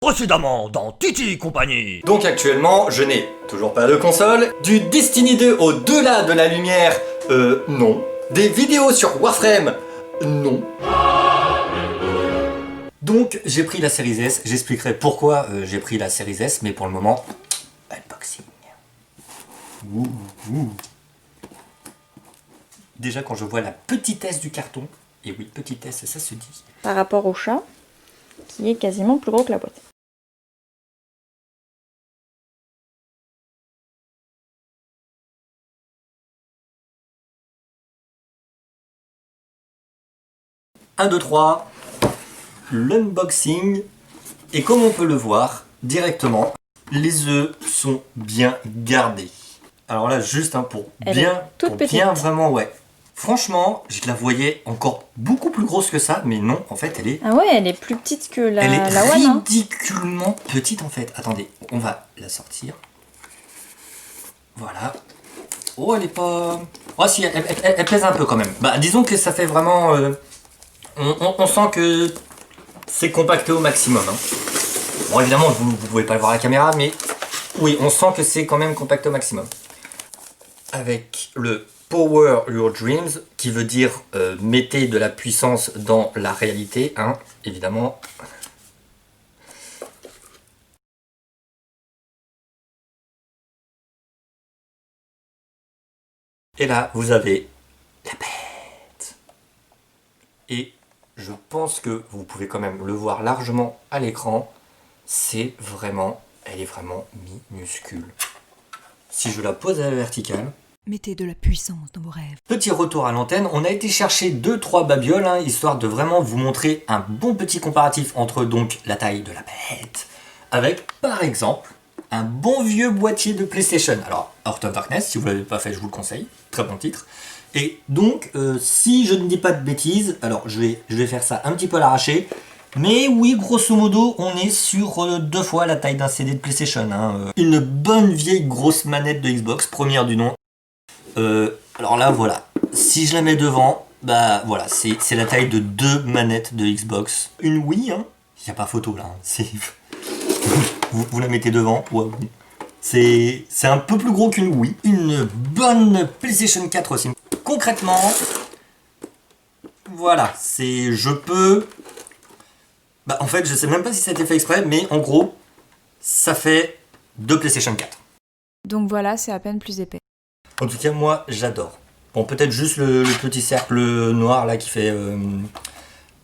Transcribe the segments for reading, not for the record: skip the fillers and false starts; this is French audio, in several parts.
Précédemment dans Titi Compagnie. Donc actuellement, je n'ai toujours pas de console, du Destiny 2 au-delà de la lumière, non. Des vidéos sur Warframe, non. Donc j'ai pris la Series S, j'expliquerai pourquoi j'ai pris la Series S, mais pour le moment, unboxing. Déjà quand je vois la petitesse du carton, et oui, petitesse, ça se dit. Par rapport au chat, qui est quasiment plus gros que la boîte. Un, 2, 3, l'unboxing, et comme on peut le voir directement, les œufs sont bien gardés. Alors là, juste pour bien vraiment, ouais. Franchement, je la voyais encore beaucoup plus grosse que ça, mais non, en fait, elle est... Ah ouais, elle est plus petite que la Elle est One. ridiculement petite, en fait. Attendez, on va la sortir. Voilà. Oh, elle est pas... Oh si, elle pèse un peu quand même. Bah, disons que ça fait vraiment... On sent que c'est compacté au maximum. Hein. Bon, évidemment, vous pouvez pas le voir à la caméra, mais oui, on sent que c'est quand même compacté au maximum. Avec le Power Your Dreams, qui veut dire mettez de la puissance dans la réalité, hein, évidemment. Et là, vous avez la bête. Et je pense que vous pouvez quand même le voir largement à l'écran. C'est vraiment, elle est vraiment minuscule. Si je la pose à la verticale... Mettez de la puissance dans vos rêves. Petit retour à l'antenne, on a été chercher 2-3 babioles, hein, histoire de vraiment vous montrer un bon petit comparatif entre donc la taille de la bête, avec par exemple un bon vieux boîtier de PlayStation. Alors, Heart of Darkness, si vous ne l'avez pas fait, je vous le conseille, très bon titre. Et donc, si je ne dis pas de bêtises, alors je vais faire ça un petit peu à l'arraché, mais oui, grosso modo, on est sur 2 fois la taille d'un CD de PlayStation. Hein. Une bonne vieille grosse manette de Xbox, première du nom. Alors là, voilà, si je la mets devant, bah voilà, c'est la taille de 2 manettes de Xbox. Une Wii, hein, il n'y a pas photo là, hein. Vous la mettez devant, ouais. C'est un peu plus gros qu'une Wii. Une bonne PlayStation 4 aussi. Concrètement, voilà, je peux... Bah en fait, je sais même pas si ça a été fait exprès, mais en gros, ça fait 2 PlayStation 4. Donc voilà, c'est à peine plus épais. En tout cas, moi, j'adore. Bon, peut-être juste le petit cercle noir là qui fait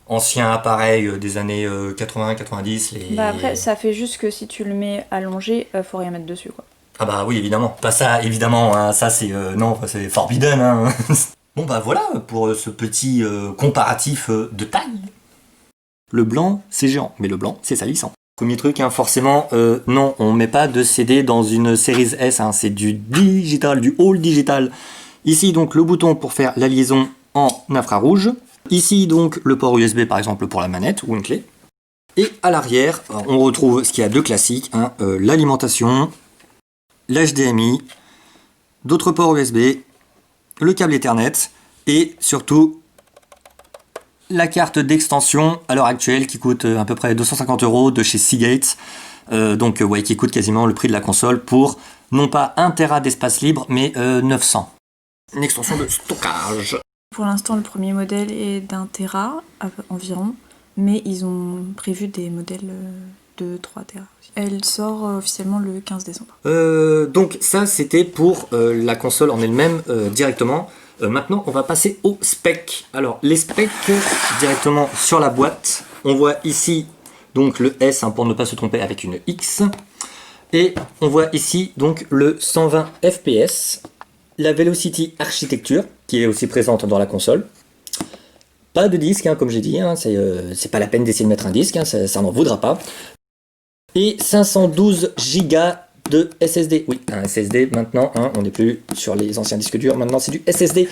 ancien appareil des années 80-90. Bah après, ça fait juste que si tu le mets allongé, faut rien mettre dessus, quoi. Ah bah oui, évidemment. Pas ça, évidemment. Hein, ça, c'est... non, c'est forbidden. Hein. Bon, bah voilà pour ce petit comparatif de taille. Le blanc, c'est géant, mais le blanc, c'est salissant. Premier truc, hein, forcément, non, on met pas de CD dans une Series S, hein, c'est du digital, du all digital. Ici, donc, le bouton pour faire la liaison en infrarouge. Ici, donc, le port USB, par exemple, pour la manette ou une clé. Et à l'arrière, on retrouve ce qu'il y a de classique, hein, l'alimentation, l'HDMI, d'autres ports USB, le câble Ethernet et surtout la carte d'extension à l'heure actuelle qui coûte à peu près 250 € de chez Seagate, donc ouais, qui coûte quasiment le prix de la console pour non pas 1 Tera d'espace libre mais 900. Une extension de stockage. Pour l'instant, le premier modèle est d'1 Tera environ, mais ils ont prévu des modèles de 3 Tera aussi. Elle sort officiellement le 15 décembre. Donc ça c'était pour la console en elle-même directement. Maintenant, on va passer aux specs. Alors, les specs, directement sur la boîte. On voit ici, donc, le S, hein, pour ne pas se tromper, avec une X. Et on voit ici, donc, le 120 FPS. La Velocity Architecture, qui est aussi présente dans la console. Pas de disque, hein, comme j'ai dit. Hein, c'est pas la peine d'essayer de mettre un disque, hein, ça n'en vaudra pas. Et 512 Go de SSD. Oui, un SSD maintenant, hein, on n'est plus sur les anciens disques durs, maintenant c'est du SSD.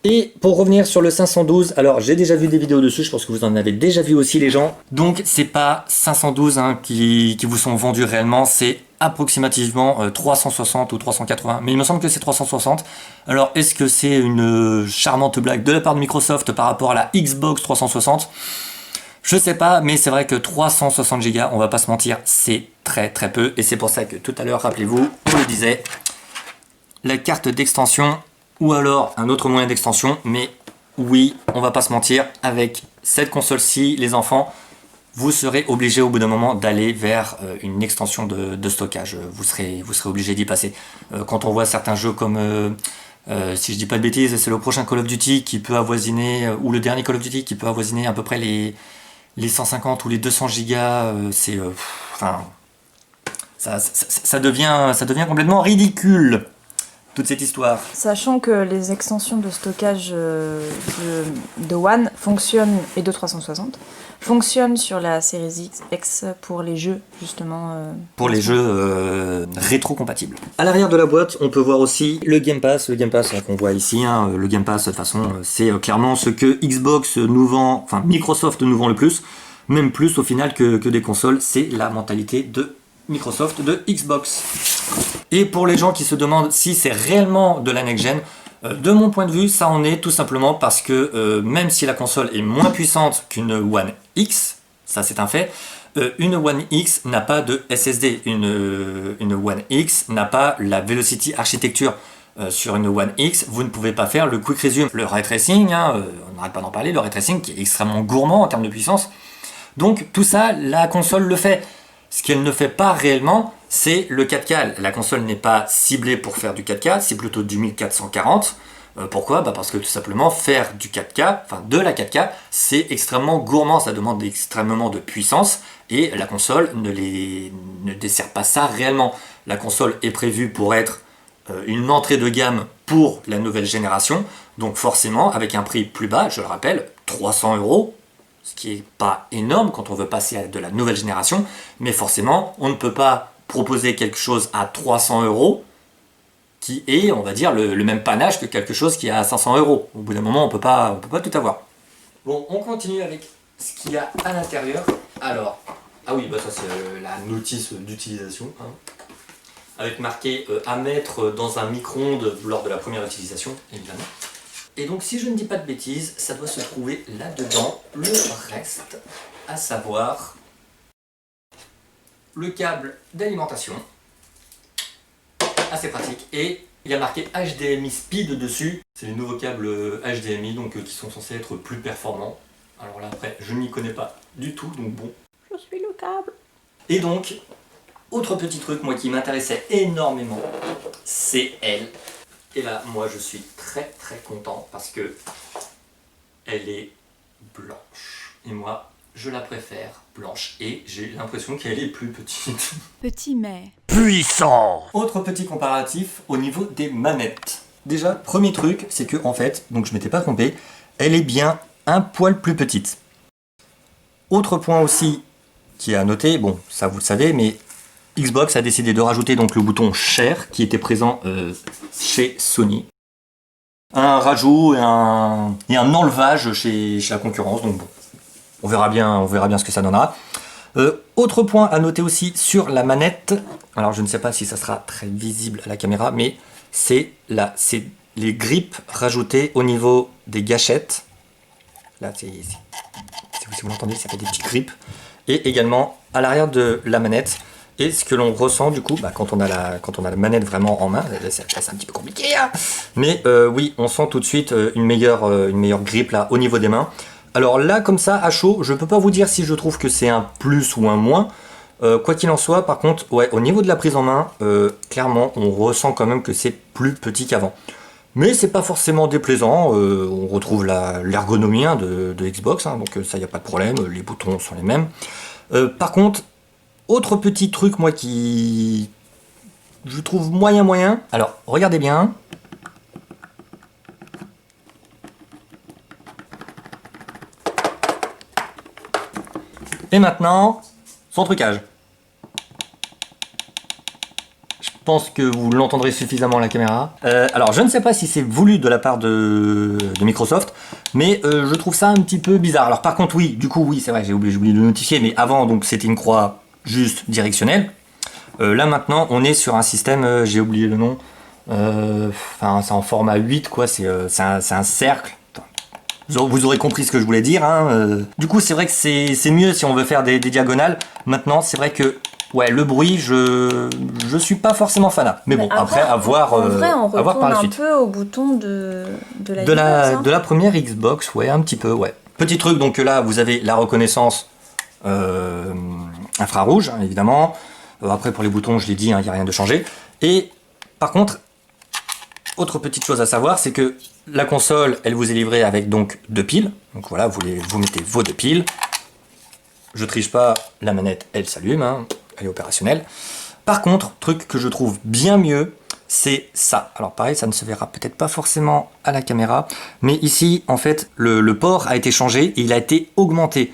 Et pour revenir sur le 512, alors j'ai déjà vu des vidéos dessus, je pense que vous en avez déjà vu aussi les gens. Donc c'est pas 512 hein, qui vous sont vendus réellement, c'est approximativement 360 ou 380, mais il me semble que c'est 360. Alors est-ce que c'est une charmante blague de la part de Microsoft par rapport à la Xbox 360 ? Je sais pas, mais c'est vrai que 360 Go, on va pas se mentir, c'est très très peu. Et c'est pour ça que tout à l'heure, rappelez-vous, on le disait, la carte d'extension ou alors un autre moyen d'extension. Mais oui, on va pas se mentir, avec cette console-ci, les enfants, vous serez obligé au bout d'un moment d'aller vers une extension de stockage. Vous serez obligé d'y passer. Quand on voit certains jeux comme... si je dis pas de bêtises, c'est le prochain Call of Duty qui peut avoisiner, ou le dernier Call of Duty qui peut avoisiner à peu près les 150 ou les 200 gigas, enfin, ça devient complètement ridicule, toute cette histoire. Sachant que les extensions de stockage de One fonctionnent, et de 360 fonctionnent sur la Series X pour les jeux, justement. Pour les jeux rétro-compatibles. À l'arrière de la boîte, on peut voir aussi le Game Pass. Le Game Pass qu'on voit ici, hein, le Game Pass, de toute façon, c'est clairement ce que Xbox nous vend, enfin Microsoft nous vend le plus, même plus au final que des consoles. C'est la mentalité de Microsoft, de Xbox. Et pour les gens qui se demandent si c'est réellement de la next-gen, de mon point de vue, ça en est tout simplement parce que même si la console est moins puissante qu'une One X, ça c'est un fait, une One X n'a pas de SSD, une One X n'a pas la Velocity Architecture. Sur une One X, vous ne pouvez pas faire le Quick Resume, le Ray Tracing, hein, on n'arrête pas d'en parler, le Ray Tracing qui est extrêmement gourmand en termes de puissance. Donc tout ça, la console le fait. Ce qu'elle ne fait pas réellement, c'est le 4K. La console n'est pas ciblée pour faire du 4K, c'est plutôt du 1440. Pourquoi ? Parce que tout simplement, faire du 4K, enfin de la 4K, c'est extrêmement gourmand, ça demande extrêmement de puissance, et la console ne dessert pas ça réellement. La console est prévue pour être une entrée de gamme pour la nouvelle génération, donc forcément, avec un prix plus bas, je le rappelle, 300 €, ce qui n'est pas énorme quand on veut passer à de la nouvelle génération, mais forcément, on ne peut pas proposer quelque chose à 300 € qui est, on va dire, le même panache que quelque chose qui est à 500 €. Au bout d'un moment, on peut pas tout avoir. Bon, on continue avec ce qu'il y a à l'intérieur. Alors, ah oui, ça c'est la notice d'utilisation, hein, avec marqué à mettre dans un micro-ondes lors de la première utilisation, évidemment. Et donc, si je ne dis pas de bêtises, ça doit se trouver là-dedans le reste, à savoir le câble d'alimentation, assez pratique, et il y a marqué HDMI Speed dessus. C'est les nouveaux câbles HDMI donc, qui sont censés être plus performants. Alors là, après, je n'y connais pas du tout, donc bon. Je suis le câble. Et donc, autre petit truc, moi, qui m'intéressait énormément, c'est elle. Et là, moi, je suis très très content parce que elle est blanche. Et moi, je la préfère blanche. Et j'ai l'impression qu'elle est plus petite. Petit mais. Puissant. Autre petit comparatif au niveau des manettes. Déjà, premier truc, c'est que en fait, donc je m'étais pas trompé, elle est bien un poil plus petite. Autre point aussi qui est à noter, bon, ça vous le savez, mais Xbox a décidé de rajouter donc le bouton Share qui était présent chez Sony. Un rajout et un enlevage chez la concurrence, donc bon, on verra bien ce que ça donnera. Autre point à noter aussi sur la manette, alors je ne sais pas si ça sera très visible à la caméra, mais c'est les grips rajoutés au niveau des gâchettes. Là, si vous l'entendez, ça fait des petits grips. Et également à l'arrière de la manette. Et ce que l'on ressent du coup, quand on a la manette vraiment en main, c'est un petit peu compliqué, hein, mais oui, on sent tout de suite une meilleure grippe là au niveau des mains. Alors là, comme ça, à chaud, je peux pas vous dire si je trouve que c'est un plus ou un moins. Quoi qu'il en soit, par contre, ouais, au niveau de la prise en main, clairement, on ressent quand même que c'est plus petit qu'avant. Mais c'est pas forcément déplaisant, on retrouve l'ergonomie de Xbox, hein, donc ça, il n'y a pas de problème, les boutons sont les mêmes. Par contre, autre petit truc, moi, qui je trouve moyen. Alors, regardez bien. Et maintenant, son trucage. Je pense que vous l'entendrez suffisamment à la caméra. Alors, je ne sais pas si c'est voulu de la part de Microsoft, mais je trouve ça un petit peu bizarre. Alors, par contre, oui, du coup, oui, c'est vrai, j'ai oublié de le notifier, mais avant, donc, c'était une croix juste directionnelle. Là, maintenant, on est sur un système, j'ai oublié le nom, enfin, c'est en format 8, quoi, c'est un cercle. Attends, Vous aurez compris ce que je voulais dire. Hein. Du coup, c'est vrai que c'est mieux si on veut faire des diagonales. Maintenant, c'est vrai que ouais, le bruit, je suis pas forcément fanat. Mais bon, après à voir, en vrai, on à voir par la retourne un suite. peu au bouton de la De la, Xbox, hein. de la première Xbox, ouais, un petit peu, ouais. Petit truc, donc là, vous avez la reconnaissance infrarouge, hein, évidemment. Après, pour les boutons, je l'ai dit, il n'y a rien de changé. Et par contre, autre petite chose à savoir, c'est que la console, elle vous est livrée avec donc 2 piles. Donc voilà, vous mettez vos 2 piles. Je triche pas, la manette, elle s'allume, hein, elle est opérationnelle. Par contre, truc que je trouve bien mieux, c'est ça. Alors pareil, ça ne se verra peut-être pas forcément à la caméra, mais ici, en fait, le port a été changé et il a été augmenté.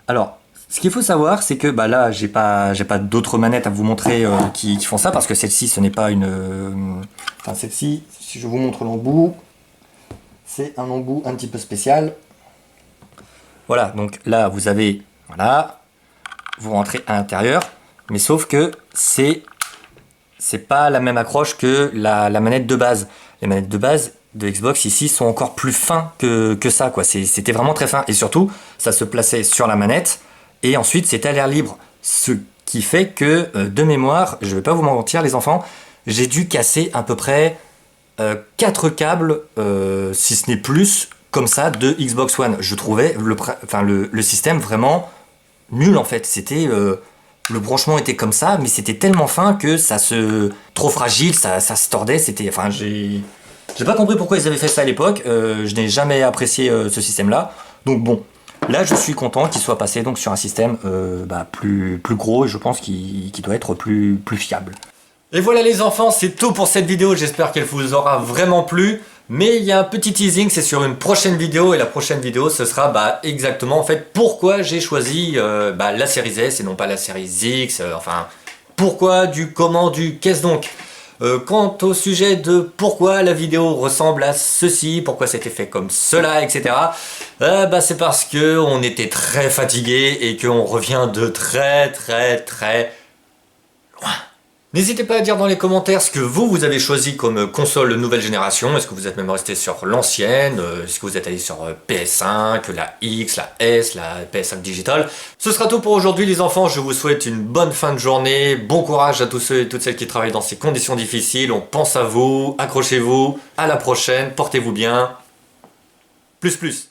Alors, ce qu'il faut savoir, c'est que bah là, j'ai pas d'autres manettes à vous montrer qui font ça, parce que celle-ci, ce n'est pas une... Enfin, celle-ci, si je vous montre l'embout, c'est un embout un petit peu spécial. Voilà, donc là, vous avez... Voilà, vous rentrez à l'intérieur, mais sauf que c'est pas la même accroche que la manette de base. Les manettes de base de Xbox ici sont encore plus fins que ça, quoi. C'était vraiment très fin, et surtout, ça se plaçait sur la manette, et ensuite c'était à l'air libre. Ce qui fait que, de mémoire, je vais pas vous mentir les enfants, j'ai dû casser à peu près 4 câbles, si ce n'est plus, comme ça, de Xbox One. Je trouvais le système vraiment nul en fait. C'était le branchement était comme ça, mais c'était tellement fin que trop fragile, ça se tordait. J'ai pas compris pourquoi ils avaient fait ça à l'époque. Je n'ai jamais apprécié ce système-là. Donc bon, là je suis content qu'il soit passé donc sur un système plus gros, et je pense qu'il doit être plus fiable. Et voilà les enfants, c'est tout pour cette vidéo. J'espère qu'elle vous aura vraiment plu. Mais il y a un petit teasing, c'est sur une prochaine vidéo, et la prochaine vidéo ce sera exactement en fait pourquoi j'ai choisi la série S et non pas la série X, enfin pourquoi, du comment, du qu'est-ce donc. Quant au sujet de pourquoi la vidéo ressemble à ceci, pourquoi c'était fait comme cela, etc. C'est parce que on était très fatigué et qu'on revient de très loin. N'hésitez pas à dire dans les commentaires ce que vous avez choisi comme console nouvelle génération. Est-ce que vous êtes même resté sur l'ancienne? Est-ce que vous êtes allé sur PS5, la X, la S, la PS5 Digital? Ce sera tout pour aujourd'hui les enfants. Je vous souhaite une bonne fin de journée. Bon courage à tous ceux et toutes celles qui travaillent dans ces conditions difficiles. On pense à vous. Accrochez-vous. À la prochaine. Portez-vous bien. Plus.